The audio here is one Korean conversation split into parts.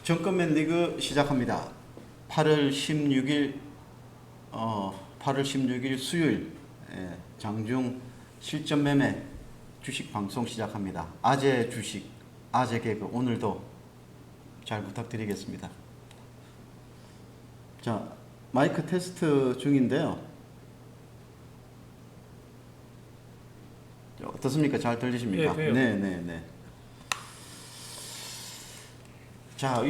정권맨 리그 시작합니다. 8월 16일 수요일 장중 실전 매매 주식 방송 시작합니다. 아재 주식, 아재 개그 오늘도 잘 부탁드리겠습니다. 자, 마이크 테스트 중인데요. 어떻습니까? 잘 들리십니까? 예, 돼요. 네. 자,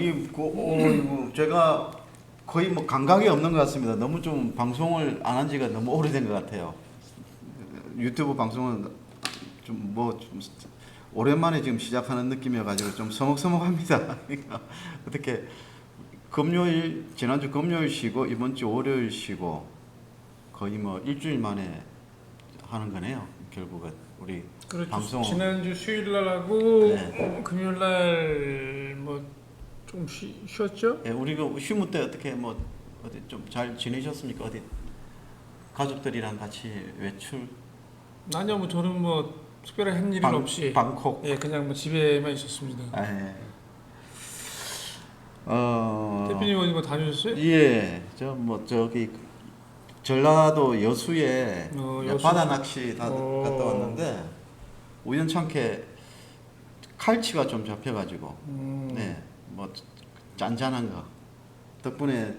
제가 거의 뭐 감각이 없는 것 같습니다. 너무 좀 방송을 안 한 지가 너무 오래된 것 같아요. 유튜브 방송은 좀 오랜만에 지금 시작하는 느낌이어가지고 좀 서먹서먹합니다. 그러니까 어떻게 지난주 금요일 쉬고 이번 주 월요일 쉬고 거의 뭐 일주일 만에 하는 거네요. 결국은 우리 그렇죠. 방송 지난주 수요일 날하고 네. 금요일 날 뭐 좀 쉬었죠? 예, 우리 그 휴무 때 어떻게 뭐 어디 좀 잘 지내셨습니까? 어디 가족들이랑 같이 외출? 아니요, 뭐 저는 뭐 특별한 일은 없이 방콕. 예, 그냥 뭐 집에만 있었습니다. 예. 대표님 어디 뭐 다녀오셨어요? 예, 저기 전라도 여수에 여수. 바다 낚시 갔다 어. 왔는데 우연찮게 칼치가 좀 잡혀가지고 네, 뭐 짠짠한 거 덕분에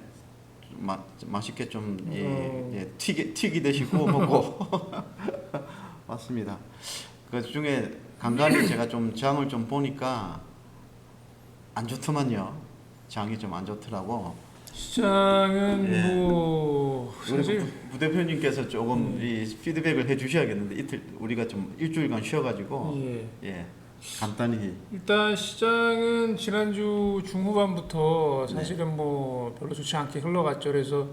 맛있게 좀 튀기 되시고 먹고 맞습니다. 그 중에 간간히 제가 좀 장을 좀 보니까 안 좋더만요. 장이 좀 안 좋더라고. 시장은 예. 뭐 사실 우리 부대표님께서 조금 이 피드백을 해주셔야겠는데 이틀 우리가 좀 일주일간 쉬어가지고 예. 간단히 일단 시장은 지난주 중후반부터 사실은 뭐 별로 좋지 않게 흘러갔죠. 그래서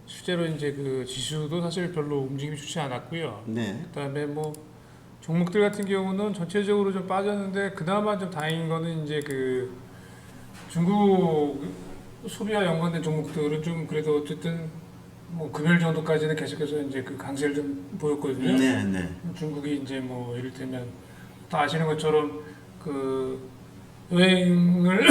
실제로 이제 그 지수도 사실 별로 움직임이 좋지 않았고요. 네. 그다음에 뭐 종목들 같은 경우는 전체적으로 좀 빠졌는데 그나마 좀 다행인 거는 이제 그 중국 소비와 연관된 종목들은 좀 그래도 어쨌든 뭐 금요일 정도까지는 계속해서 이제 그 강세를 좀 보였거든요. 네. 중국이 이제 뭐 이를테면 다 아시는 것처럼 그 여행을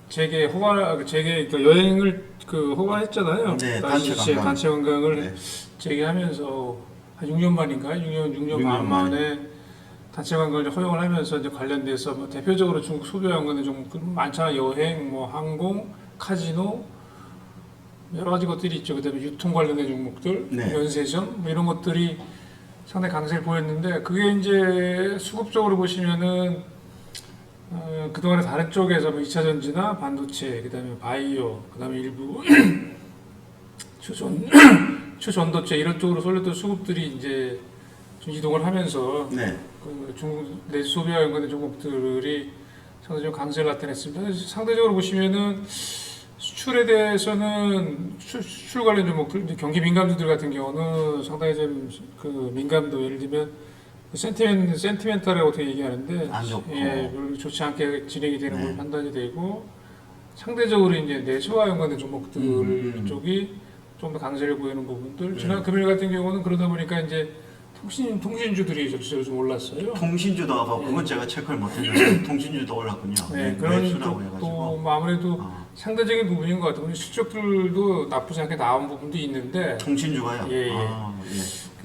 그러니까 여행을 그 허가했잖아요. 네, 단체 관광을 네. 재개하면서 한 6년 만인가 6년 반 만에 단체 관광을 허용을 하면서 이제 관련돼서 뭐 대표적으로 중국 소비와 연관된 종목들 많잖아요. 여행, 뭐 항공, 카지노 여러 가지 것들이 있죠. 그다음에 유통 관련된 종목들, 네. 면세점 뭐 이런 것들이 상당히 강세를 보였는데 그게 이제 수급적으로 보시면은 그동안에 다른 쪽에서 뭐 2차 전지나 반도체, 그다음에 바이오, 그다음에 일부 초전도체 이런 쪽으로 쏠렸던 수급들이 이제 좀 이동을 하면서 네. 그 중국 내수 소비와 연관된 종목들이 상당히 좀 강세를 나타냈습니다. 상대적으로 보시면은 수출에 대해서는 수출 관련 종목들, 이제 경기 민감주들 같은 경우는 상당히 좀 그 민감도 예를 들면 센티멘탈이라고 어떻게 얘기하는데 안 좋고. 별로 좋지 않게 진행이 되는 걸로 네. 판단이 되고 상대적으로 이제 내수와 연관된 종목들 쪽이 좀 더 강세를 보이는 부분들. 지난 금요일 같은 경우는 그러다 보니까 이제 통신주들이 전체적으로 좀 올랐어요. 통신주도 그건 제가 체크를 못했는데 통신주도 올랐군요. 그런 매수라고 쪽도 해가지고. 뭐 아무래도 상대적인 부분인 것 같아요. 실적들도 나쁘지 않게 나온 부분도 있는데 통신주가요. 예. 예.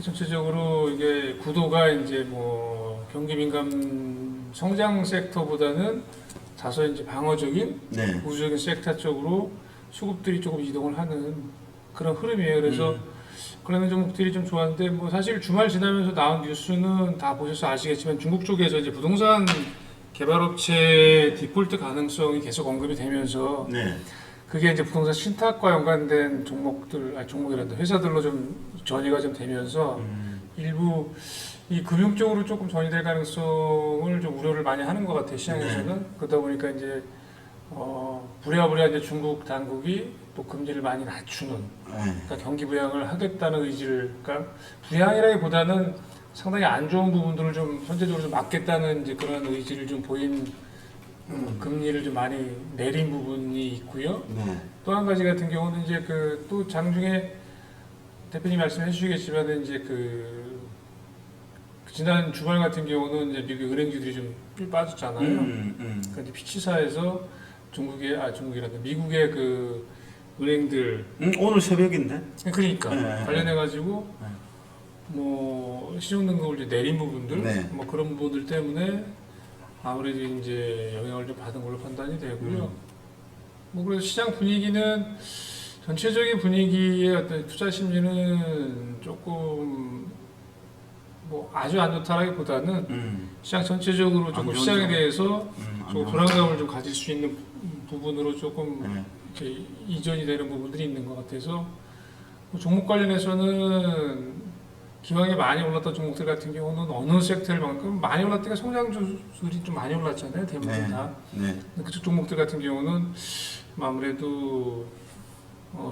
전체적으로 이게 구도가 이제 뭐 경기 민감 성장 섹터보다는 다소 이제 방어적인 네. 우주적인 섹터 쪽으로 수급들이 조금 이동을 하는 그런 흐름이에요. 그래서 그런 종목들이 좀 좋았는데 뭐 사실 주말 지나면서 나온 뉴스는 다 보셔서 아시겠지만 중국 쪽에서 이제 부동산 개발업체 디폴트 가능성이 계속 언급이 되면서 네. 그게 이제 부동산 신탁과 연관된 종목이란다 회사들로 좀 전이가 좀 되면서 일부 이 금융 쪽으로 조금 전이될 가능성을 좀 우려를 많이 하는 것 같아요 시장에서는. 그러다 보니까 이제 부랴부랴 이제 중국 당국이 또 금리를 많이 낮추는, 그러니까 경기 부양을 하겠다는 의지를, 그러니까 부양이라기보다는 상당히 안 좋은 부분들을 좀 선제적으로 좀 막겠다는 이제 그런 의지를 좀 보인 금리를 좀 많이 내린 부분이 있고요. 네. 또 한 가지 같은 경우는 이제 그 또 장중에 대표님 말씀해 주시겠지만 이제 그 지난 주말 같은 경우는 이제 미국 은행주들이 좀 빠졌잖아요. 그러니까 이제 피치사에서 중국이란다. 미국의 그 은행들 오늘 새벽인데. 그러니까 네. 관련해 가지고 네. 뭐 시중 등급을 이제 내린 부분들 네. 뭐 그런 부분들 때문에 아무래도 이제 영향을 좀 받은 걸로 판단이 되고요. 뭐 그래서 시장 분위기는 전체적인 분위기의 어떤 투자 심리는 조금 뭐 아주 안 좋다라기보다는 시장 전체적으로 안 조금 좋은 시장에 점. 대해서 안 좀 좋은 불안감을 좀 가질 수 있는 부분으로 조금 네. 이렇게 이전이 되는 부분들이 있는 것 같아서 뭐 종목 관련해서는 기왕에 많이 올랐던 종목들 같은 경우는 어느 섹터만큼 많이 올랐다가 성장주들이 좀 많이 올랐잖아요. 대부분 네. 다. 네. 그쪽 종목들 같은 경우는 아무래도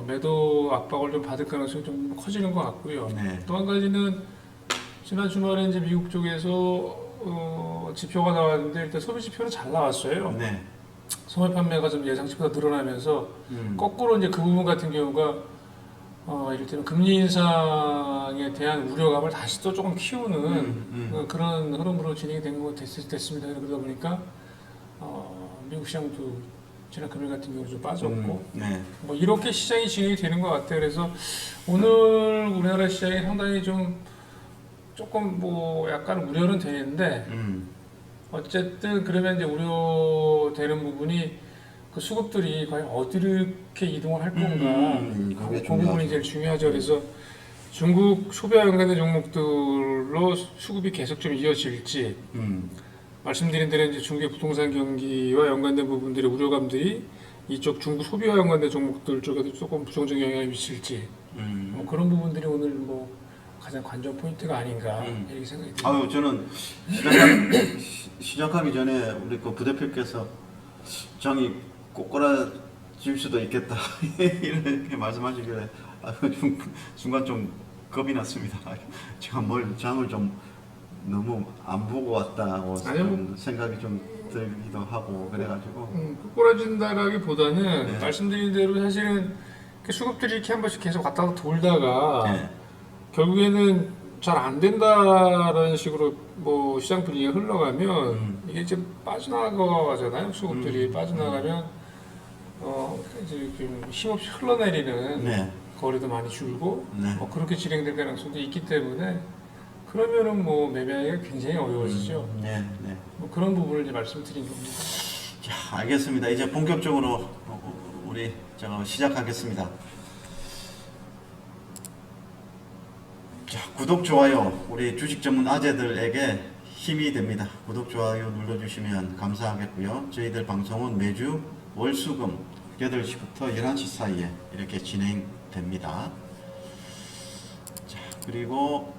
매도 압박을 좀 받을 가능성이 좀 커지는 것 같고요. 네. 또 한 가지는 지난 주말에 이제 미국 쪽에서 지표가 나왔는데 일단 소비 지표는 잘 나왔어요. 네. 소매 판매가 좀 예상치보다 늘어나면서 음. 거꾸로 이제 그 부분 같은 경우가 이를테면 금리 인상에 대한 우려감을 다시 또 조금 키우는 그런 흐름으로 진행이 된 것 됐습니다. 그러다 보니까 미국 시장도 지난 금요일 같은 경우는 좀 빠졌고 네. 뭐 이렇게 시장이 진행이 되는 것 같아요. 그래서 오늘 우리나라 시장이 상당히 좀 조금 뭐 약간 우려는 되는데 어쨌든 그러면 이제 우려되는 부분이 그 수급들이 과연 어디로 이렇게 이동을 할 건가 그게 그 부분이 제일 중요하죠. 그래서 중국 소비와 연관된 종목들로 수급이 계속 좀 이어질지 말씀드린 대로 이제 중국의 부동산 경기와 연관된 부분들의 우려감들이 이쪽 중국 소비와 연관된 종목들 쪽에도 조금 부정적 영향을 미칠지 뭐 그런 부분들이 오늘 뭐 가장 관전 포인트가 아닌가 이렇게 생각이 듭니다. 아유, 저는 시작하기 전에 우리 그 부대표께서 장이 꼬꾸라질 수도 있겠다 이렇게 말씀하시길래 순간 좀 겁이 났습니다. 제가 장을 좀 너무 안 보고 왔다고 생각이 좀 들기도 하고 그래가지고 꼬꾸라진다라기보다는 네. 말씀드린 대로 사실은 수급들이 이렇게 한 번씩 계속 왔다 갔다 돌다가 네. 결국에는 잘 안 된다라는 식으로 뭐 시장 분위기가 흘러가면 이게 이제 빠져나가잖아요. 수급들이 빠져나가면 이제 좀 힘없이 흘러내리는 네. 거리도 많이 줄고 네. 뭐 그렇게 진행될 가능성도 있기 때문에 그러면은 뭐 매매하기가 굉장히 어려워지죠. 네. 네. 뭐 그런 부분을 이제 말씀드린 겁니다. 자, 알겠습니다. 이제 본격적으로 우리 제가 시작하겠습니다. 자, 구독, 좋아요, 우리 주식 전문 아재들에게 힘이 됩니다. 구독, 좋아요 눌러주시면 감사하겠고요. 저희들 방송은 매주 월, 수, 금 8시부터 11시 사이에 이렇게 진행됩니다. 자, 그리고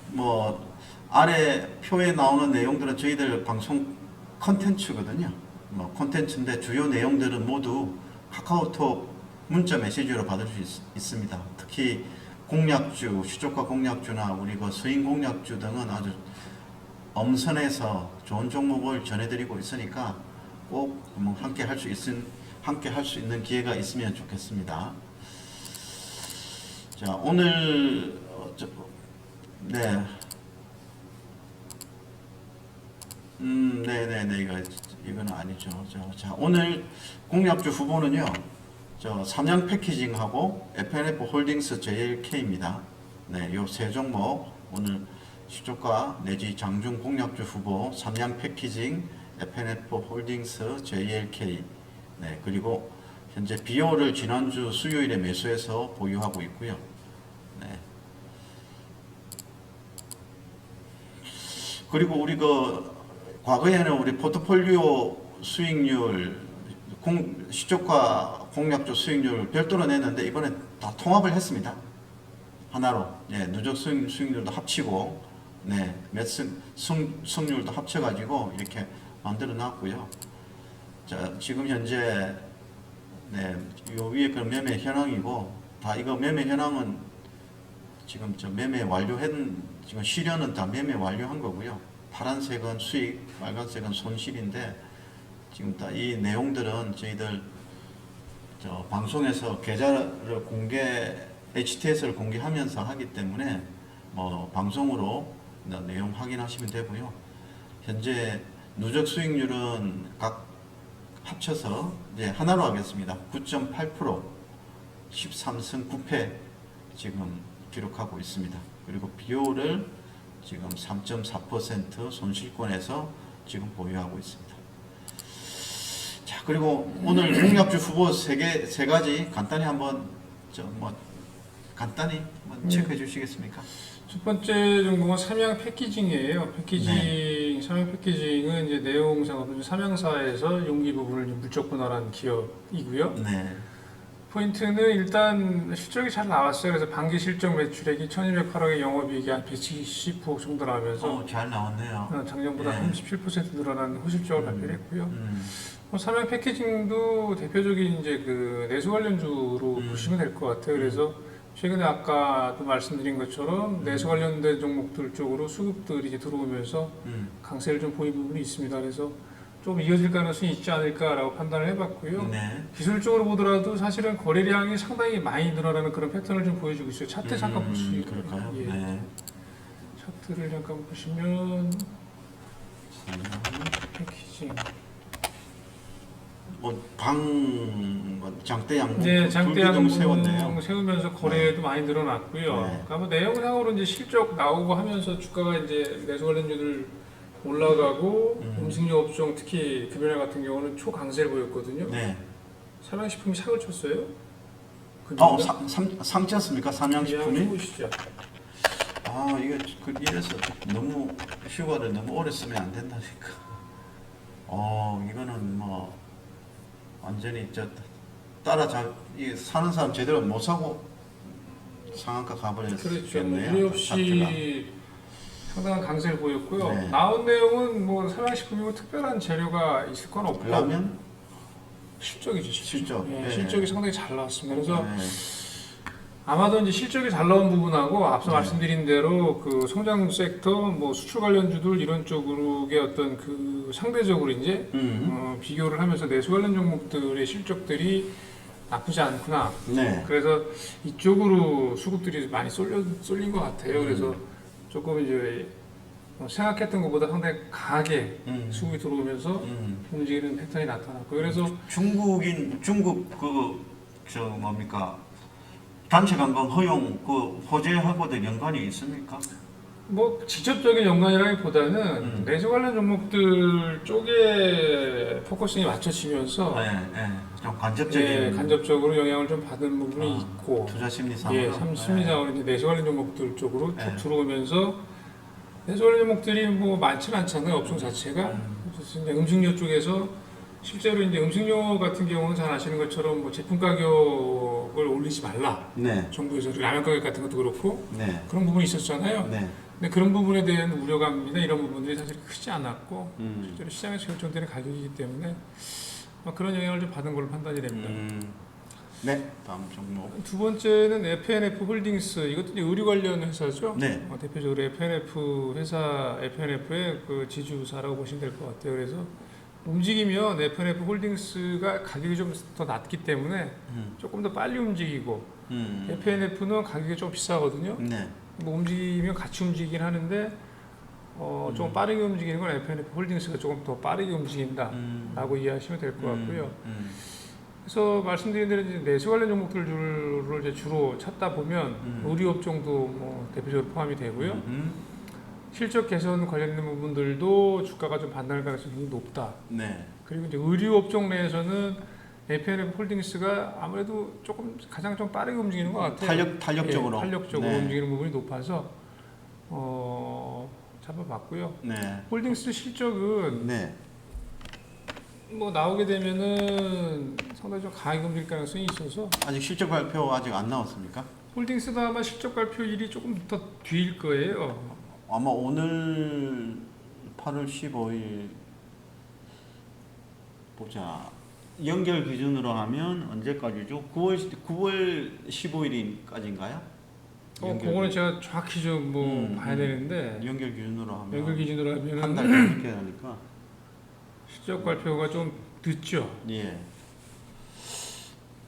뭐 아래 표에 나오는 내용들은 저희들 방송 컨텐츠거든요. 뭐 컨텐츠인데 주요 내용들은 모두 카카오톡 문자 메시지로 받을 수 있습니다. 특히 공략주, 시초가 공략주나 우리 그 스윙 공략주 등은 아주 엄선해서 좋은 종목을 전해드리고 있으니까 꼭 함께 할 수 있는 기회가 있으면 좋겠습니다. 자, 오늘 네. 네네네, 이건 아니죠. 자, 오늘 공략주 후보는요, 삼양 패키징하고 FNF 홀딩스 JLK입니다. 네, 요 세 종목, 오늘 시초가 내지 장중 공략주 후보, 삼양 패키징, FNF 홀딩스 JLK, 네, 그리고 현재 비오를 지난주 수요일에 매수해서 보유하고 있고요. 네. 그리고 우리 과거에는 우리 포트폴리오 수익률, 시초가 공략주 수익률 별도로 냈는데 이번에 다 통합을 했습니다. 하나로. 네, 누적 수익률도 합치고, 네, 승률도 합쳐가지고 이렇게 만들어 놨고요. 자, 지금 현재, 네, 요 위에 그 매매 현황이고, 다 이거 매매 현황은 지금 매매 지금 실현은 다 매매 완료한 거고요. 파란색은 수익, 빨간색은 손실인데 지금 다 이 내용들은 저희들 방송에서 계좌를 HTS를 공개하면서 하기 때문에 뭐 방송으로 내용 확인하시면 되고요. 현재 누적 수익률은 각 합쳐서 이제 하나로 하겠습니다. 9.8%, 13승 9패 지금 기록하고 있습니다. 그리고 비율을 지금 3.4% 손실권에서 지금 보유하고 있습니다. 자, 그리고 오늘 공략주 후보 세 가지 간단히 한번 간단히 한번 체크해 주시겠습니까? 첫 번째 종목은 삼양 패키징이에요. 패키징, 삼양 패키징은 이제 내용상으로 삼양사에서 용기 부분을 물적 분할한 기업이고요. 네. 포인트는 일단 실적이 잘 나왔어요. 그래서 반기 실적 매출액이 1,208억의 영업이익이 한 170% 정도 나오면서 잘 나왔네요. 작년보다 네. 37% 늘어난 호실적을 발표를 했고요. 음. 삼양 패키징도 대표적인 이제 그 내수 관련주로 보시면 될 것 같아요. 그래서 최근에 아까도 말씀드린 것처럼 내수 관련된 종목들 쪽으로 수급들이 이제 들어오면서 강세를 좀 보인 부분이 있습니다. 그래서 좀 이어질 가능성이 있지 않을까라고 판단을 해봤고요. 네. 기술적으로 보더라도 사실은 거래량이 상당히 많이 늘어나는 그런 패턴을 좀 보여주고 있어요. 차트 잠깐 보시죠. 그럴까요? 예. 네. 차트를 잠깐 보시면 패키징. 장대 양봉 네, 장대 양봉 세웠네요. 세우면서 거래도 많이 늘어났고요. 네. 그러니까 내용상으로 이제 실적 나오고 하면서 주가가 이제 내수 관련주들 올라가고 음식료 업종 특히 금연화 같은 경우는 초강세를 보였거든요. 네. 삼양식품이 삭을 쳤어요. 상치였습니까? 삼양식품이? 보시죠. 이게 이래서 너무 휴가를 너무 오래 쓰면 안 된다니까. 이거는 뭐 완전히 이 사는 사람 제대로 못 사고 상한가 가버렸겠네요. 그렇죠. 무리 없이 자체가. 상당한 강세를 보였고요. 네. 나온 내용은 뭐 삼양식품이고 특별한 재료가 있을 건 없고 라면? 실적이죠. 실적. 예, 네. 실적이 상당히 잘 나왔습니다. 그래서 네. 아마도 이제 실적이 잘 나온 부분하고 앞서 네. 말씀드린 대로 그 성장 섹터, 뭐 수출 관련주들 이런 쪽으로의 어떤 그 상대적으로 이제 비교를 하면서 내수 관련 종목들의 실적들이 나쁘지 않구나. 네. 그래서 이쪽으로 수급들이 많이 쏠린 것 같아요. 그래서 조금 이제 생각했던 것보다 상당히 강하게 수급이 들어오면서 움직이는 패턴이 나타났고, 그래서 중국 뭡니까? 단체 관광 허용 호재하고도 연관이 있습니까? 뭐 직접적인 연관이라기보다는 내수 관련 종목들 쪽에 포커싱이 맞춰지면서 좀 간접적인 간접적으로 영향을 좀 받은 부분이 있고, 투자 심리상으로. 심리상으로 이제 내수 관련 종목들 쪽으로 쭉 네. 들어오면서 내수 관련 종목들이 뭐 많지 않잖아요. 업종 자체가. 그래서 이제 음식료 쪽에서 실제로 이제 음식료 같은 경우는 잘 아시는 것처럼 뭐 제품 가격을 올리지 말라. 네. 정부에서 라면 가격 같은 것도 그렇고 네. 그런 부분이 있었잖아요. 네. 근데 그런 부분에 대한 우려감이나 이런 부분들이 사실 크지 않았고 실제로 시장에서 결정되는 가격이기 때문에 그런 영향을 좀 받은 걸로 판단이 됩니다. 네. 다음 종목. 두 번째는 FNF 홀딩스. 이것도 이제 의류 관련 회사죠. 네. 대표적으로 FNF 회사, FNF의 그 지주사라고 보시면 될 것 같아요. 그래서 움직이면 FNF 홀딩스가 가격이 좀 더 낮기 때문에 조금 더 빨리 움직이고 FNF는 가격이 좀 비싸거든요. 네. 뭐 움직이면 같이 움직이긴 하는데 좀 빠르게 움직이는 건 FNF 홀딩스가 조금 더 빠르게 움직인다라고 이해하시면 될 것 같고요. 그래서 말씀드린 대로 이제 내수 관련 종목들을 이제 주로 찾다 보면 의류 업종도 뭐 대표적으로 포함이 되고요. 실적 개선 관련된 부분들도 주가가 좀 반등할 가능성이 굉장히 높다. 네. 그리고 이제 의류 업종 내에서는 FNF 홀딩스가 아무래도 조금 가장 좀 빠르게 움직이는 것 같아요. 탄력적으로. 탄력적으로 네. 움직이는 부분이 높아서 잡아봤고요. 네. 홀딩스 실적은 네. 뭐 나오게 되면은 상당히 좀 강하게 움직일 가능성이 있어서 아직 실적 발표 아직 안 나왔습니까? 홀딩스도 아마 실적 발표일이 조금 더 뒤일 거예요. 아마 오늘 8월 15일 보자. 연결 기준으로 하면 언제까지죠? 9월 15일까지인가요? 그거는 제가 정확히 좀 뭐 봐야 되는데 연결 기준으로 하면 연결 기준으로 하면 한 달 넘게 되니까. 실적 발표가 좀 늦죠. 예.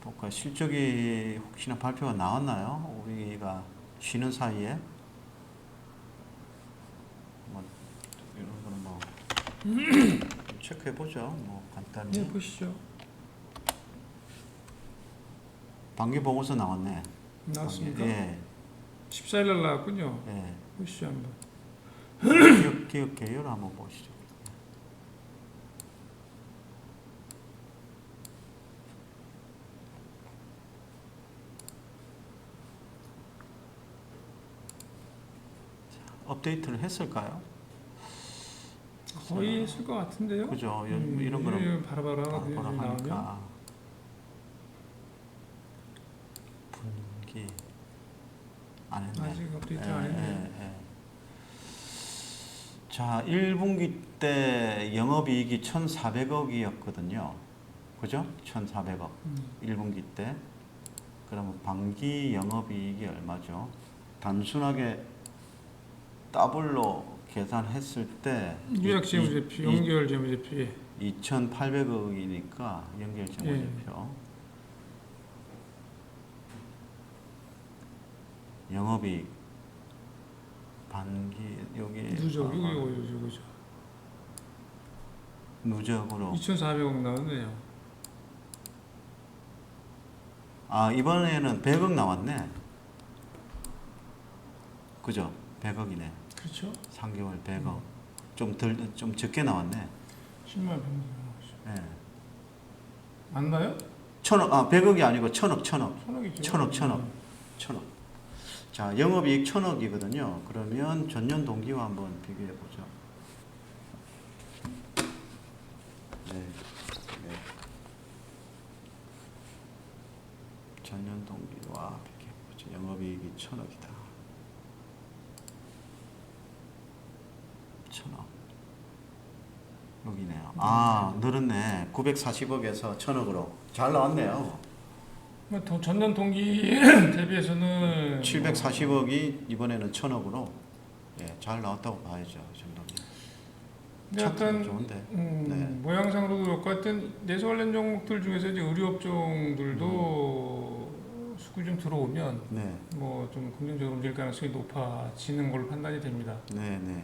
볼까 실적이 혹시나 발표가 나왔나요? 우리가 쉬는 사이에 뭐 이런 거는 뭐 체크해 보죠. 뭐 간단히. 네, 보시죠. 반기 보고서 나왔네. 나왔습니까? 예. 14일 날 나왔군요. 예. 보시죠 한번. 기업 계열 한번 보시죠. 업데이트를 했을까요? 거의 했을 것 같은데요. 그죠. 이런 거는 바로바로 하거든요. 바로 나오면. 하니까 분기 안 했네. 아직 업데이트 안 했네요. 자, 1분기 때 영업이익이 1,400억이었거든요. 그죠? 1,400억. 1분기 때. 그러면 반기 영업이익이 얼마죠? 단순하게 더블로 계산했을 때 유약재무제표, 연결재무제표. 2,800억이니까 연결재무제표. 영업이익 반기 여기 누적 이거죠. 누적으로 2,400억 나왔네요. 아 이번에는 100억 나왔네. 그죠? 100억이네. 그렇죠. 3개월 100억. 좀 적게 나왔네. 10만 100만. 예. 맞나요? 100억이 아니고 1,000억. 1,000억이죠. 1,000억. 자, 영업이익 1,000억이거든요. 그러면 전년 동기와 한번 비교해 보죠. 네. 전년 동기와 비교해 보죠. 영업이익이 1,000억이다. 1,000억. 여기네요. 아, 늘었네. 940억에서 1,000억으로. 잘 나왔네요. 더 전년 동기 대비해서는 740억이 이번에는 1,000억으로 예, 잘 나왔다고 봐야죠. 이 정도면. 근데 약간 좋은데. 모양상으로도 그렇고 하여튼 내수 관련 종목들 중에서 이제 의료업종들도 수급이 좀 들어오면 네. 뭐 좀 긍정적으로 움직일 가능성이 높아지는 걸로 판단이 됩니다. 네.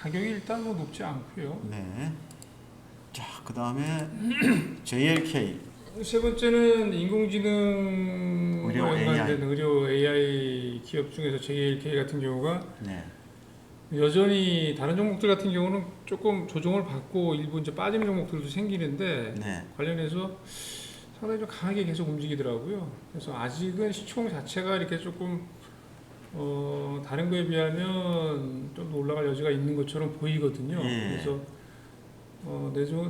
가격이 일단 뭐 높지 않고요. 네. 자, 그다음에 JLK 세 번째는 인공지능 의료 관련된 의료 AI 기업 중에서 JLK 같은 경우가 네. 여전히 다른 종목들 같은 경우는 조금 조정을 받고 일부 이제 빠지는 종목들도 생기는데 네. 관련해서 상당히 좀 강하게 계속 움직이더라고요. 그래서 아직은 시총 자체가 이렇게 조금 다른 거에 비하면 좀 더 올라갈 여지가 있는 것처럼 보이거든요. 예. 그래서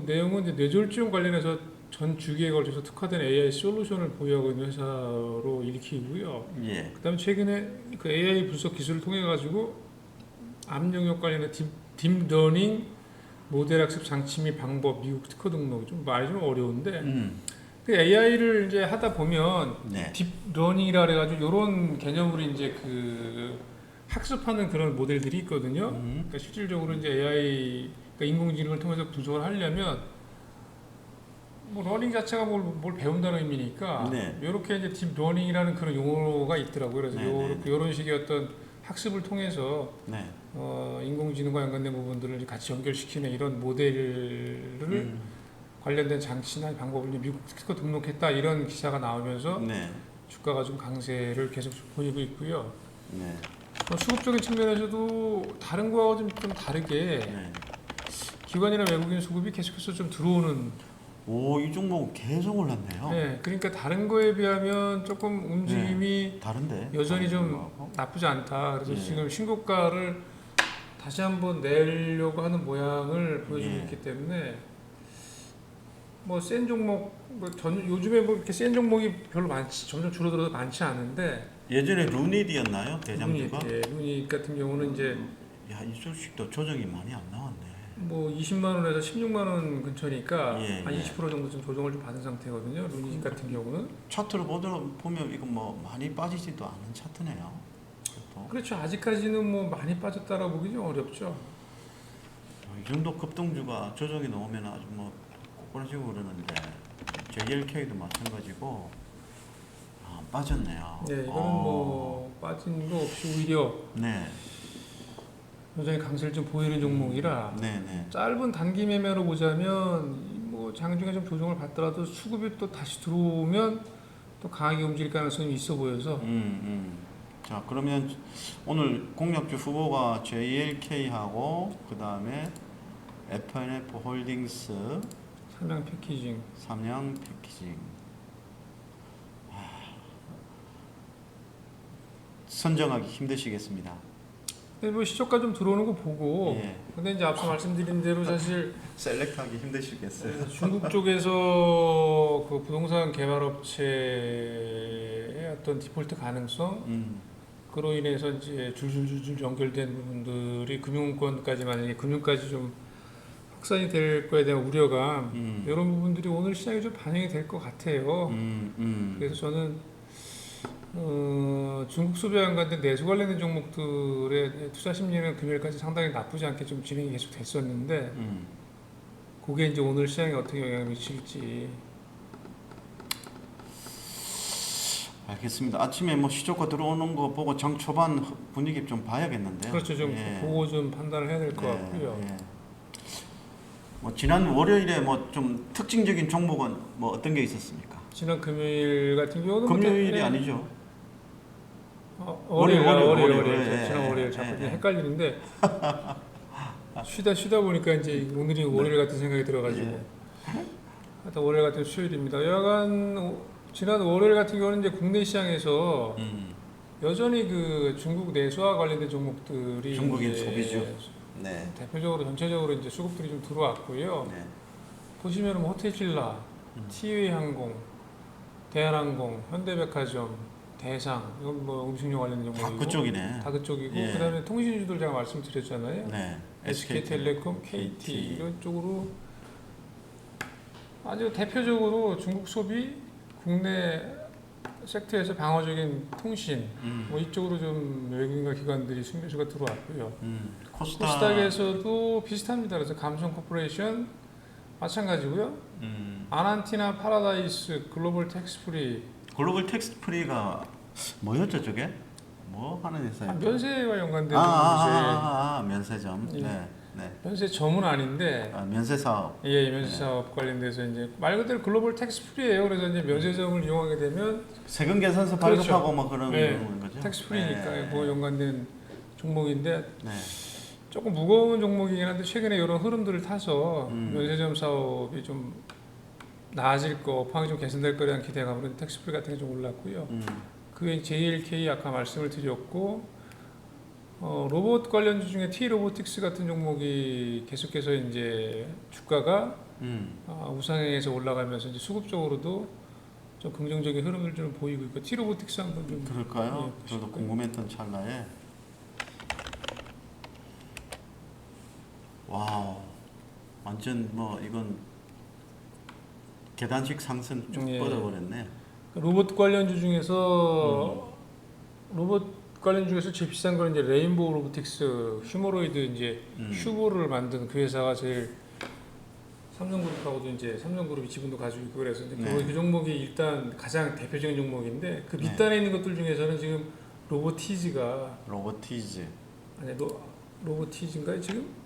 내용은 이제 뇌졸중 관련해서 전 주기에 걸쳐서 특화된 AI 솔루션을 보유하고 있는 회사로 읽히고요. 예. 그다음에 최근에 그 AI 분석 기술을 통해 가지고 암 영역 관련된 딥러닝 모델 학습 장치 및 방법 미국 특허 등록 좀 말이 좀 어려운데 그 AI를 이제 하다 보면 네. 딥러닝이라 그래가지고 이런 개념으로 이제 그 학습하는 그런 모델들이 있거든요. 그러니까 실질적으로 이제 AI 그러니까 인공지능을 통해서 분석을 하려면 뭐 러닝 자체가 뭘 배운다는 의미니까 네. 이렇게 이제 딥러닝이라는 그런 용어가 있더라고요. 그래서 네. 이런 식의 어떤 학습을 통해서 네. 인공지능과 연관된 부분들을 같이 연결시키는 이런 모델을 관련된 장치나 방법을 미국 특허 등록했다 이런 기사가 나오면서 네. 주가가 좀 강세를 계속 보이고 있고요. 네. 수급적인 측면에서도 다른 거하고 좀 다르게 네. 기관이나 외국인 수급이 계속해서 좀 들어오는. 오, 이 종목은 계속 올랐네요. 네, 그러니까 다른 거에 비하면 조금 움직임이 다른데. 여전히 좀 거하고. 나쁘지 않다. 그래서 네. 지금 신고가를 다시 한번 내려고 하는 모양을 보여주고 예. 있기 때문에 뭐 센 종목 요즘에 뭐 이렇게 센 종목이 별로 점점 줄어들어서 많지 않은데 예전에 루니디였나요? 대장주가? 루니 같은 경우는 이제 야, 이 주식도 조정이 많이 안 나왔네. 뭐 20만 원에서 16만 원 근처니까 예, 한 예. 20% 정도 좀 조정을 좀 받은 상태거든요. 루니 같은 경우는. 차트로 보면 이거 뭐 많이 빠지지도 않은 차트네요. 그래도 그렇죠. 아직까지는 뭐 많이 빠졌다라고 보기 좀 어렵죠. 이 정도 급등주가 조정이 나오면 아주 뭐 꼬꾸라지고 그러는데 JLK도 마찬가지고 빠졌네요. 네, 이거는 뭐 빠진 거 없이 오히려 네. 여전히 강세를 좀 보이는 종목이라 네네. 짧은 단기 매매로 보자면 뭐 장중에 좀 조정을 받더라도 수급이 또 다시 들어오면 또 강하게 움직일 가능성이 있어 보여서 자, 그러면 오늘 공략주 후보가 JLK하고 그 다음에 F&F 홀딩스, 삼양 패키징. 삼양 패키징. 선정하기 힘드시겠습니다. 근데 뭐 시초가 좀 들어오는 거 보고 예. 근데 이제 앞서 말씀드린 대로 사실 셀렉트하기 힘드시겠어요. 중국 쪽에서 그 부동산 개발업체의 어떤 디폴트 가능성 그로 인해서 이제 줄줄줄줄 연결된 부분들이 금융권까지 만약에 금융까지 좀 확산이 될 거에 대한 우려가 이런 부분들이 오늘 시장에 좀 반영이 될 것 같아요. 그래서 저는 중국 소비와 연관된 내수 관련된 종목들의 투자 심리는 금요일까지 상당히 나쁘지 않게 좀 진행이 계속 됐었는데 그게 이제 오늘 시장에 어떻게 영향을 미칠지. 알겠습니다. 아침에 뭐 시초가 들어오는 거 보고 장 초반 분위기 좀 봐야겠는데요. 그렇죠. 좀 예. 보고 좀 판단을 해야 될 것 예, 같고요. 예. 뭐 지난 월요일에 뭐 좀 특징적인 종목은 뭐 어떤 게 있었습니까? 지난 금요일 같은 경우는 금요일이 뭐 아니죠. 월요일. 예, 지난 월요일 예, 자꾸 예. 헷갈리는데 쉬다 보니까 이제 오늘이 월요일 같은 생각이 들어가지고 예. 하여튼 월요일 같은 수요일입니다. 여하간 지난 월요일 같은 경우는 이제 국내 시장에서 여전히 그 중국 내수와 관련된 종목들이 중국인 이제 소비주. 네. 대표적으로 전체적으로 이제 수급들이 좀 들어왔고요. 네. 보시면은 뭐 호텔신라, 티웨이항공, 대한항공, 현대백화점, 대상 이건 뭐 음식료 관련된 다 종목이고 그쪽이네. 다 그쪽이고 예. 그다음에 통신주들 제가 말씀드렸잖아요. 네. SK텔레콤, KT 이런 쪽으로 아주 대표적으로 중국 소비 국내 섹터에서 방어적인 통신 뭐 이쪽으로 좀 외국인과 기관들이 순매수가 들어왔고요. 코스닥에서도 비슷합니다. 그래서 감성 코퍼레이션 마찬가지고요. 아난티나 파라다이스 글로벌 텍스프리 글로벌 텍스트 프리가 뭐였죠, 저게? 뭐 하는 회사예요? 면세와 연관된 면세점. 예. 네. 네. 면세점은 아닌데 면세 사업. 예, 면세 사업 관련돼서 이제 말 그대로 글로벌 텍스프리예요. 그래서 이제 면세점을 이용하게 되면 세금 계산서 그렇죠. 발급하고 뭐 그런 네. 거죠. 텍스프리니까 네. 뭐 연관된 종목인데 네. 조금 무거운 종목이긴 한데 최근에 이런 흐름들을 타서 면세점 사업이 좀 나아질 거, 업황이 좀 개선될 거에 대한 기대가 아무래도 텍스프리 같은 게 좀 올랐고요. 그게 JLK 아까 말씀을 드렸고 로봇 관련주 중에 T-로보틱스 같은 종목이 계속해서 이제 주가가 우상향에서 올라가면서 이제 수급적으로도 좀 긍정적인 흐름을 좀 보이고 있고 T-로보틱스 한번 좀 그럴까요? 예, 저도 보실까요? 궁금했던 찰나에 와우 완전 뭐 이건 계단식 상승 쭉 예. 뻗어버렸네. 로봇 관련주 중에서 로봇 관련 중에서 제일 비싼 거는 이제 레인보우 로보틱스 휴머로이드 이제 휴보를 만든 그 회사가 제일 삼성그룹하고도 이제 삼성그룹이 지분도 가지고 있고 그래서 이제 네. 그 종목이 일단 가장 대표적인 종목인데 그 네. 밑단에 있는 것들 중에서는 지금 로보티즈가 로보티즈. 아니 로보티즈인가요 지금?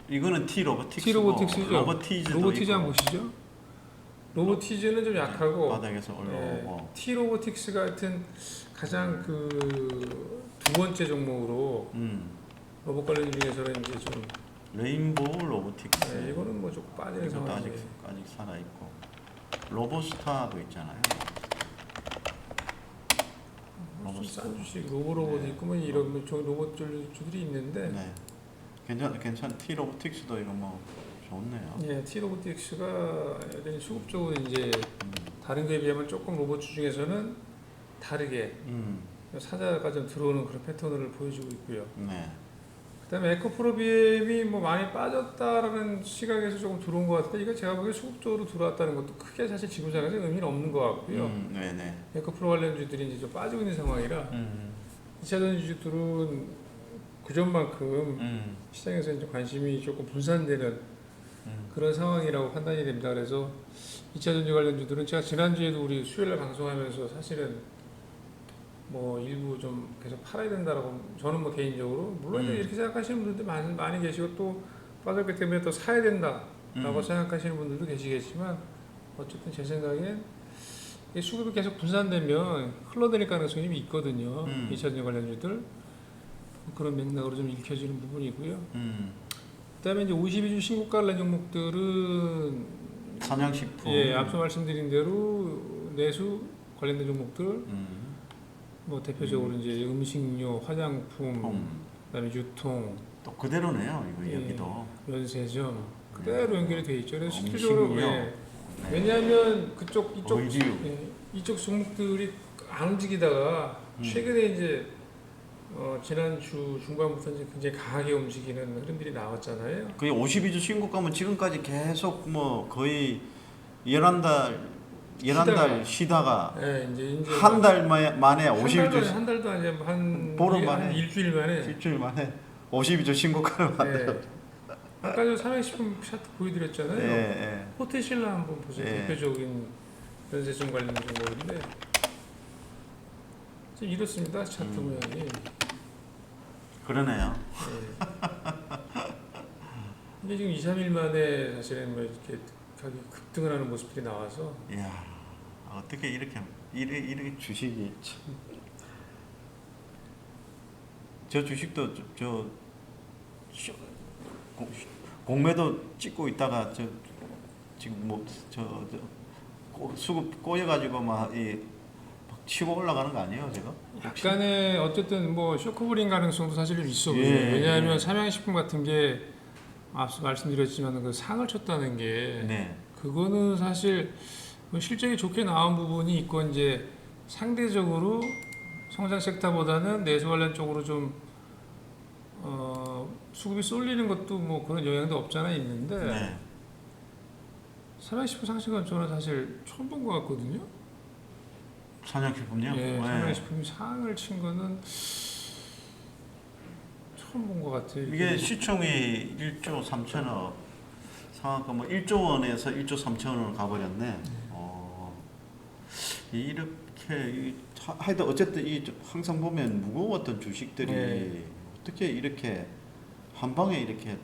이거는 T-로보틱스. T-로보틱스죠. 로보티즈도 로보티즈 있고. 한번 보시죠. 로보티즈는 좀 약하고 바닥에서 올라오고. T-로보틱스가 하여튼 가장 그 두 번째 종목으로 로봇 관련 중에서는 이제 좀 레인보우 로보틱스. 네, 이거는 뭐 조금 빠지는 이것도 상황인데 아직 살아 있고. 로보스타도 있잖아요. 싼 주식 로봇 있고 뭐 이런 뭐 로봇 주들이 있는데 네. 괜찮. T-로보틱스도 이거 뭐 좋네요. 예, T-로보틱스가 여전히 수급적으로 이제 다른 거에 비하면 조금 로봇주 중에서는 다르게 사자가 좀 들어오는 그런 패턴을 보여주고 있고요. 네. 그다음에 에코프로비엠이 뭐 많이 빠졌다라는 시각에서 조금 들어온 것 같은데 이거 제가 보기에 수급적으로 들어왔다는 것도 크게 사실 지구상에서 의미는 없는 것 같고요. 네네. 에코프로 관련주들이 이제 좀 빠지고 있는 상황이라 2차전 주들은 그전만큼 시장에서 이제 관심이 조금 분산되는 그런 상황이라고 판단이 됩니다. 그래서 2차전지 관련주들은 제가 지난주에도 우리 수요일날 방송하면서 사실은 뭐 일부 좀 계속 팔아야 된다라고 저는 뭐 개인적으로 물론 이제 이렇게 생각하시는 분들도 많이 계시고 또 빠졌기 때문에 또 사야 된다라고 생각하시는 분들도 계시겠지만 어쨌든 제 생각엔 이 수급이 계속 분산되면 흘러내릴 가능성이 좀 있거든요. 2차전지 관련주들 그런 맥락으로 좀 읽혀지는 부분이고요. 그다음에 이제 52주 신고가 관련 종목들은 산양식품. 예, 앞서 말씀드린 대로 내수 관련된 종목들 뭐 대표적으로 이제 음식료, 화장품, 그다음에 유통, 또 그대로네요. 이거 예, 여기도. 면세점 그대로 연결이 돼 있죠. 그래서 실질적으로 음식료. 예, 네. 왜냐하면 이쪽 의류. 예, 이쪽 종목들이 안 움직이다가 최근에 이제 지난 주 중반부터 이제 굉장히 강하게 움직이는 흐름들이 나왔잖아요. 거의 52주 신고가면 지금까지 계속 뭐 거의 11달 쉬다가 예, 이제 한 달 만에 52주 한 달도 아니야 한 보름 만에. 한 일주일 만에 일주일 만에 52주 신고가를 만들어. 예. 아까 저 310분 차트 보여드렸잖아요. 예. 호텔신라 한번 보세요. 예. 대표적인 면세점 관련 종목인데 지금 이렇습니다. 차트 모양이. 그러네요. 이게 지금 2, 3일 만에 사실은 뭐 이렇게 가격이 급등을 하는 모습들이 나와서 이야, 어떻게 이렇게 주식이 참. 저 주식도 공매도 찍고 있다가 지금 수급 꼬여가지고 막 치고 올라가는 거 아니에요, 제가? 약간의 어쨌든 뭐 쇼크브링 가능성도 사실 좀 있어 보여요. 예. 왜냐하면 삼양식품 같은 게 앞서 말씀드렸지만 그 상을 쳤다는 게 네. 그거는 사실 뭐 실적이 좋게 나온 부분이 있고 이제 상대적으로 성장 섹터보다는 내수 관련 쪽으로 좀 수급이 쏠리는 것도 뭐 그런 영향도 없잖아 있는데 네. 삼양식품 상승은 저는 사실 처음 본 것 같거든요. 산양식품요? 예, 네. 삼양식품이 상을 친 거는 처음 본 것 같아요. 이게 시총이 1조 3천억 상한가 뭐 1조 원에서 1조 3천원으로 가버렸네. 이렇게 하여튼 어쨌든 항상 보면 무거웠던 주식들이 네. 어떻게 이렇게 한 방에 이렇게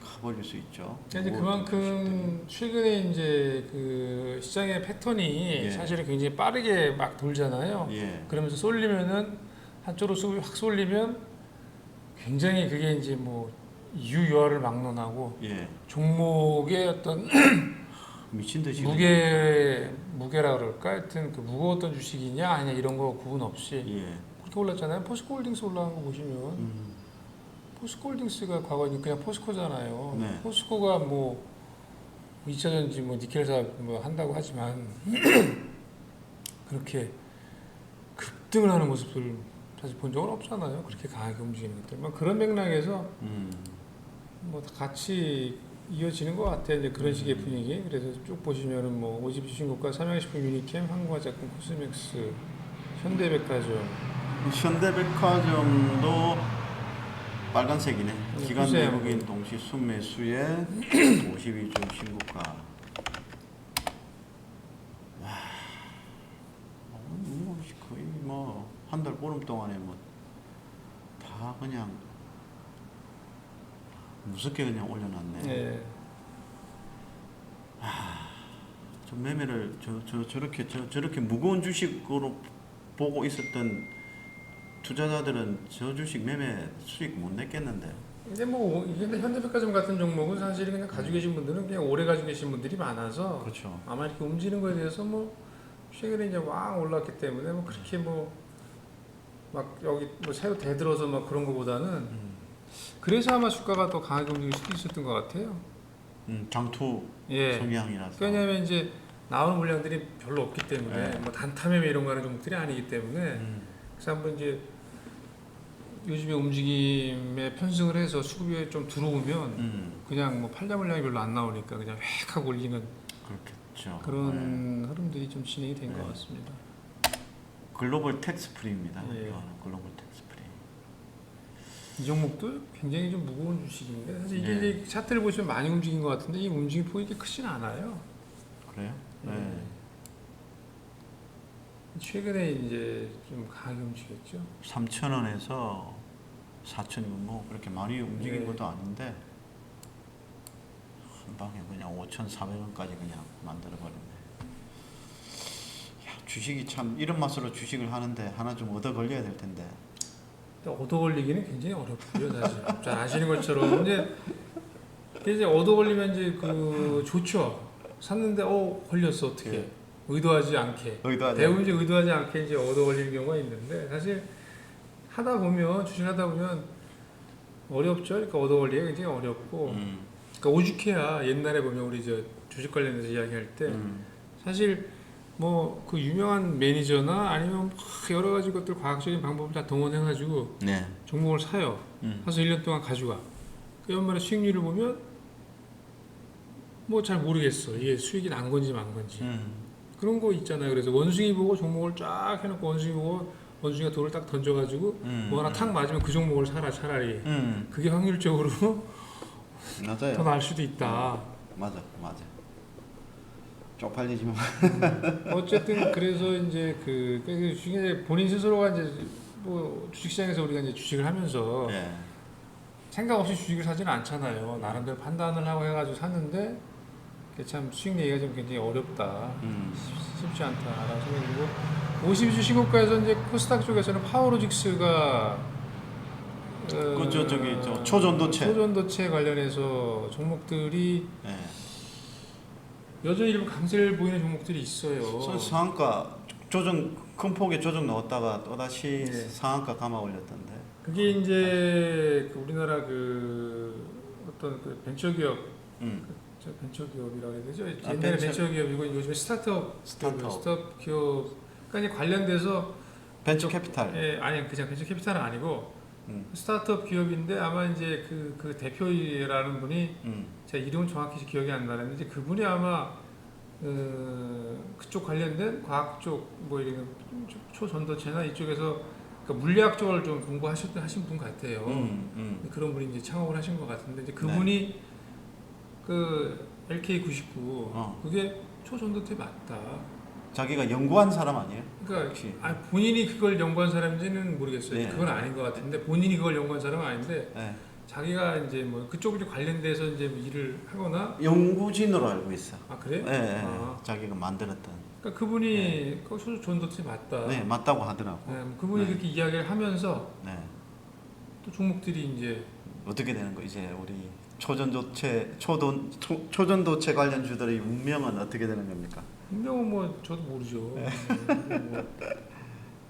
가버릴 수 있죠? 이제 무거웠던 그만큼 최근에 이제 그 시장의 패턴이 예. 사실은 굉장히 빠르게 막 돌잖아요. 주식들이. 예. 그러면서 쏠리면은 한쪽으로 수급이 확 쏠리면 굉장히 그게 이제 뭐 유효화를 막론하고 예. 종목의 어떤 미친 듯이 무게라 그럴까? 하여튼 그 무거웠던 주식이냐 아니냐 이런 거 구분 없이 예. 그렇게 올랐잖아요. 포스코홀딩스 올라간 거 보시면 포스코홀딩스가 과거에 그냥 포스코잖아요. 네. 포스코가 뭐 2차전지 뭐 니켈 사업 뭐 한다고 하지만 그렇게 급등을 하는 모습을 사실 본 적은 없잖아요. 그렇게 강하게 움직이는 것들. 뭐 그런 맥락에서 뭐 다 같이 이어지는 것 같아요. 이제 그런 식의 분위기. 그래서 쭉 보시면은 뭐 50주 신고가 삼양식품, 유니캠, 한국화장품, 코스맥스, 현대백화점, 현대백화점도 빨간색이네. 기간 글쎄요. 내국인 동시 순매수에 52주 신고가. 거의 뭐 한 달 보름 동안에 뭐 다 그냥 무섭게 그냥 올려놨네. 네. 저 매매를 저렇게 무거운 주식으로 보고 있었던 투자자들은 저 주식 매매 수익 못 냈겠는데. 근데 뭐 이게 현대백화점 같은 종목은 사실 그냥 가지고 계신 분들은 그냥 오래 가지고 계신 분들이 많아서 그렇죠. 아마 이렇게 움직이는 거에 대해서 뭐 최근에 이제 왕 올랐기 때문에 뭐 그렇게 뭐 막 여기 뭐 새로 대들어서 막 그런 거보다는 그래서 아마 주가가 더 강하게 움직일 수도 있었던 것 같아요. 장투 예. 성향이라서. 왜냐하면 이제 나오는 물량들이 별로 없기 때문에 네. 뭐 단타매매 이런 거 하는 종목들이 아니기 때문에 그래서 한번 이제 요즘에 움직임에 편승을 해서 수급이 좀 들어오면 그냥 뭐 팔자 물량이 별로 안 나오니까 그냥 획 하고 올리는 그렇겠죠. 그런 흐름들이 좀 진행이 된 것 같습니다. 글로벌 텍스프리입니다. 예. 이거는 글로벌 텍스프리. 이 종목도 굉장히 좀 무거운 주식인데 사실 이게 네. 이제 차트를 보시면 많이 움직인 것 같은데 이 움직임 폭이 크진 않아요. 그래요? 네. 최근에 이제 좀 강하게 움직였죠. 3,000원에서 4,000원 뭐 그렇게 많이 움직인 네. 것도 아닌데 한 방에 그냥 5,400원까지 그냥 만들어 버렸네. 야, 주식이 참 이런 맛으로 주식을 하는데 하나 좀 얻어 걸려야 될 텐데. 근데 얻어 걸리기는 굉장히 어렵고요, 사실. 잘 아시는 것처럼 이제 얻어 걸리면 이제 그 좋죠. 샀는데 걸렸어 어떻게? 예. 의도하지 않게. 의도하지 대부분 이제 의도하지 않게 이제 얻어 걸리는 경우가 있는데 사실 하다 보면 주식하다 보면 어렵죠. 그러니까 얻어 걸리기가 굉장히 어렵고. 그러니까 오죽해야 옛날에 보면 우리 저 주식 관련해서 이야기할 때 사실 뭐 그 유명한 매니저나 아니면 막 여러 가지 것들 과학적인 방법을 다 동원해가지고 네. 종목을 사요. 사서 1년 동안 가져가. 그 연말에 수익률을 보면 뭐 잘 모르겠어. 이게 수익이 난 건지 만 건지. 그런 거 있잖아요. 그래서 원숭이 보고 종목을 쫙 해놓고 원숭이 보고 원숭이가 돌을 딱 던져가지고 뭐 하나 탁 맞으면 그 종목을 사라 차라리. 그게 확률적으로 맞아요. 더 나을 수도 있다. 맞아. 쪽팔리지만. 어쨌든 그래서 이제 그 주식에 본인 스스로가 이제 뭐 주식시장에서 우리가 이제 주식을 하면서 예. 생각 없이 주식을 사지는 않잖아요. 나름대로 판단을 하고 해가지고 샀는데 그게 참 수익 내기가 좀 굉장히 어렵다. 쉽지 않다라고 생각이 들고 52주 신고가에서 이제 코스닥 쪽에서는 파워로직스가 저기 초전도체. 초전도체 관련해서 종목들이 예. 여전히 일부 강세를 보이는 종목들이 있어요. 상한가 큰 폭의 조정 넣었다가 또다시 네. 상한가 감아 올렸던데. 그게 이제 그 우리나라 그 어떤 그 벤처기업, 저 벤처기업이라고 해야 되죠? 옛날에 벤처기업이고 요즘에 스타트업 기업, 그러니까 이제 관련돼서 벤처 캐피탈. 예, 아니 그냥 벤처 캐피탈은 아니고 스타트업 기업인데 아마 이제 그 대표라는 분이 제가 이름은 정확히 기억이 안 나는데 이제 그분이 아마 그쪽 관련된 과학 쪽 뭐 이런 초전도체나 이쪽에서 그러니까 물리학 쪽을 좀 공부하신 분 같아요. 그런 분이 이제 창업을 하신 것 같은데 이제 그분이 그 LK99 그게 초전도체 맞다. 자기가 연구한 사람 아니에요? 그러니까 혹시? 아니, 본인이 그걸 연구한 사람인지는 모르겠어요. 네. 그건 아닌 것 같은데 본인이 그걸 연구한 사람은 아닌데 네. 자기가 이제 뭐 그쪽으로 관련돼서 이제 뭐 일을 하거나 연구진으로 알고 있어. 아 그래요? 네, 아. 자기가 만들었던. 그러니까 그분이 그 초전도체 맞다. 네, 맞다고 하더라고. 네, 그분이 네. 그렇게 이야기를 하면서 네. 또 종목들이 이제 어떻게 되는 거 이제 우리 초전도체 관련주들의 운명은 어떻게 되는 겁니까? 분명은 뭐 저도 모르죠. 뭐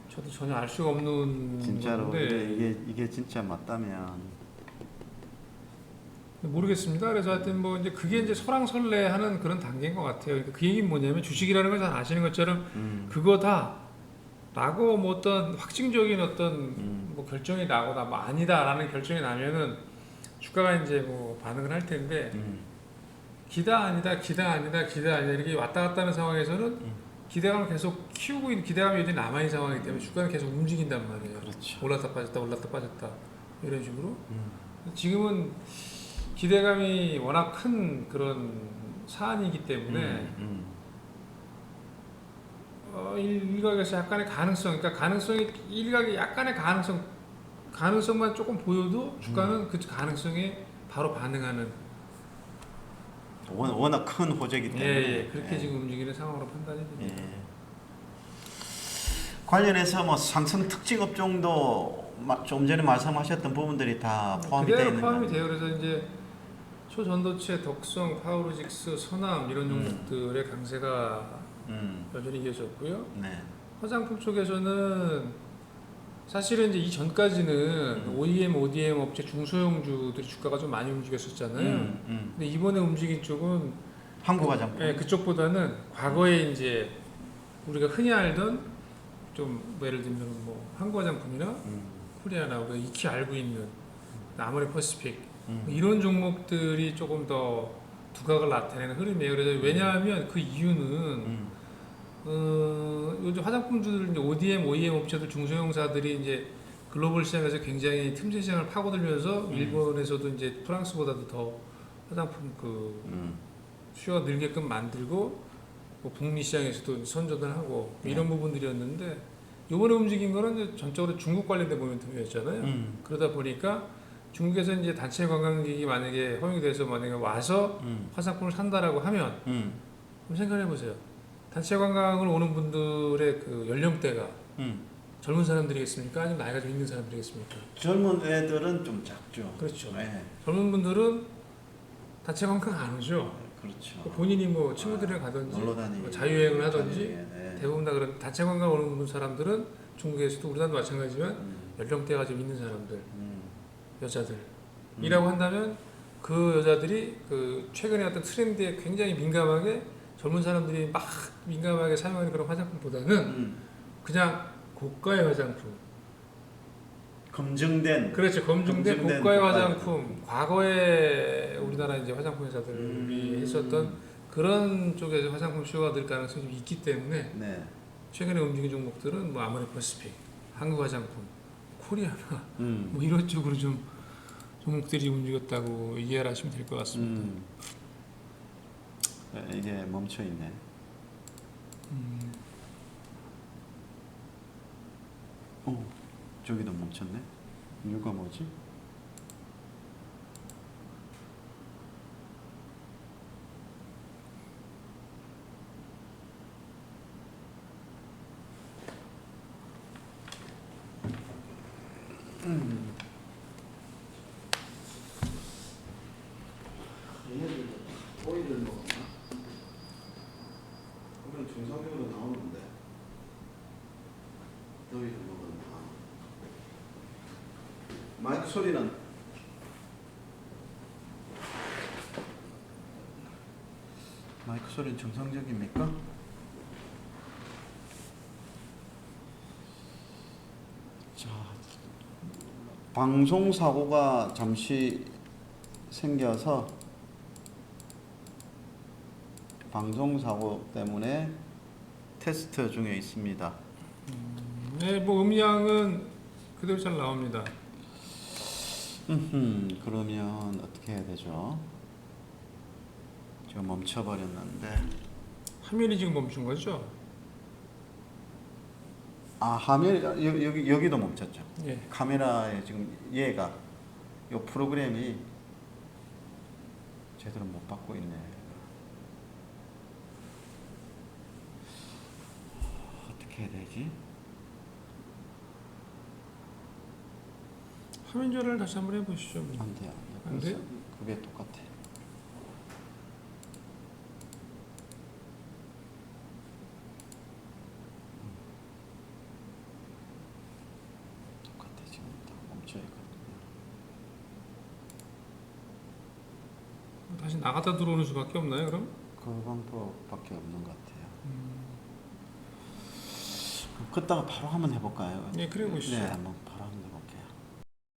저도 전혀 알 수가 없는 진짜로 건데 근데 이게 진짜 맞다면 모르겠습니다. 그래서 하여튼 뭐 이제 그게 이제 설왕설래하는 그런 단계인 것 같아요. 그러니까 그 얘기는 뭐냐면 주식이라는 걸 잘 아시는 것처럼 그거다라고 뭐 어떤 확증적인 어떤 뭐 결정이 나거나 뭐 아니다라는 결정이 나면은 주가가 이제 뭐 반응을 할 텐데 기다 아니다 이렇게 왔다 갔다 하는 상황에서는 기대감을 계속 키우고 있는 기대감이 여전히 남아있는 상황이기 때문에 주가는 계속 움직인단 말이에요. 그렇죠. 올랐다 빠졌다 이런 식으로 지금은 기대감이 워낙 큰 그런 사안이기 때문에 일각에서 약간의 가능성, 그러니까 가능성이 일각의 약간의 가능성만 조금 보여도 주가는 그 가능성에 바로 반응하는 워낙 큰 호재이기 때문에 그렇게 지금 움직이는 상황으로 판단이 됩니다. 관련해서 뭐 상승 특징 업종도 좀 전에 말씀하셨던 부분들이 다 포함이 되어 있는 포함이 거예요. 돼요. 그래서 이제 초전도체, 덕성, 파워로직스, 선암 이런 종목들의 강세가 여전히 이어졌고요. 네. 화장품 쪽에서는 사실은 이제 이전까지는 OEM, ODM 업체 중소형주들이 주가가 좀 많이 움직였었잖아요. 근데 이번에 움직인 쪽은 한국 화장품. 네, 그쪽보다는 과거에 이제 우리가 흔히 알던 좀뭐 예를 들면 뭐 한국 화장품이나 코리아나 우리가 익히 알고 있는 아모레 퍼시픽 이런 종목들이 조금 더 두각을 나타내는 흐름이에요. 그래서 왜냐하면 그 이유는 요즘 화장품들 이제 ODM, OEM 업체들 중소형사들이 이제 글로벌 시장에서 굉장히 틈새 시장을 파고들면서 일본에서도 이제 프랑스보다도 더 화장품 그 수요가 늘게끔 만들고 뭐 북미 시장에서도 선전을 하고 네. 이런 부분들이었는데 이번에 움직인 거는 이제 전적으로 중국 관련된 모멘텀이었잖아요. 그러다 보니까 중국에서 이제 단체 관광객이 만약에 허용이 돼서 만약에 와서 화장품을 산다라고 하면 그럼 생각해 보세요. 단체 관광을 오는 분들의 그 연령대가 젊은 사람들이겠습니까? 아니면 나이가 좀 있는 사람들이겠습니까? 젊은 애들은 좀 작죠. 그렇죠. 네. 젊은 분들은 단체 관광 안 오죠. 그렇죠. 본인이 뭐 친구들이랑 가든지 놀러 다니기, 뭐 자유여행을 하든지 네. 대부분 다 그런 단체 관광 오는 사람들은 중국에서도 우리나라도 마찬가지지만 연령대가 좀 있는 사람들, 여자들이라고 한다면 그 여자들이 그 최근에 어떤 트렌드에 굉장히 민감하게 젊은 사람들이 막 민감하게 사용하는 그런 화장품보다는 그냥 고가의 화장품. 검증된. 그렇죠. 검증된 검증된 고가의 고가의 화장품. 과거에 우리나라 이제 화장품 회사들이 했었던 그런 쪽에서 화장품 쇼가 될 가능성이 좀 있기 때문에 네. 최근에 움직인 종목들은 뭐 아모레퍼시픽, 한국 화장품, 코리아나 뭐 이런 쪽으로 좀 종목들이 움직였다고 이해를 하시면 될 것 같습니다. 네, 이게 멈춰 있네. 저기도 멈췄네. 이유가 뭐지? 얘네들 오일을 먹었나? 그러면 정상적으로 나오는데 오일을 먹었나? 마이크 소리는 마이크 소리는 정상적입니까? 자, 방송 사고가 잠시 생겨서 방송 사고 때문에 테스트 중에 있습니다. 네, 뭐 음향은 그대로 잘 나옵니다. 그러면 어떻게 해야 되죠? 지금 멈춰버렸는데. 화면이 지금 멈춘 거죠? 아, 화면이 여기도 멈췄죠. 예. 카메라에 지금 얘가 이 프로그램이 제대로 못 받고 있네. 어떻게 해야 되지? 화면 전환을 다시 한번 해보시죠. 안 돼요. 안 돼요? 그게 똑같아. 똑같아. 지금 다 멈춰 있거든요. 다시 나갔다 들어오는 수밖에 없나요, 그럼? 그 방법밖에 없는 것 같아요. 그럼 끄다가 바로 한번 해볼까요? 네, 그래 보시죠. 네, 한번 바로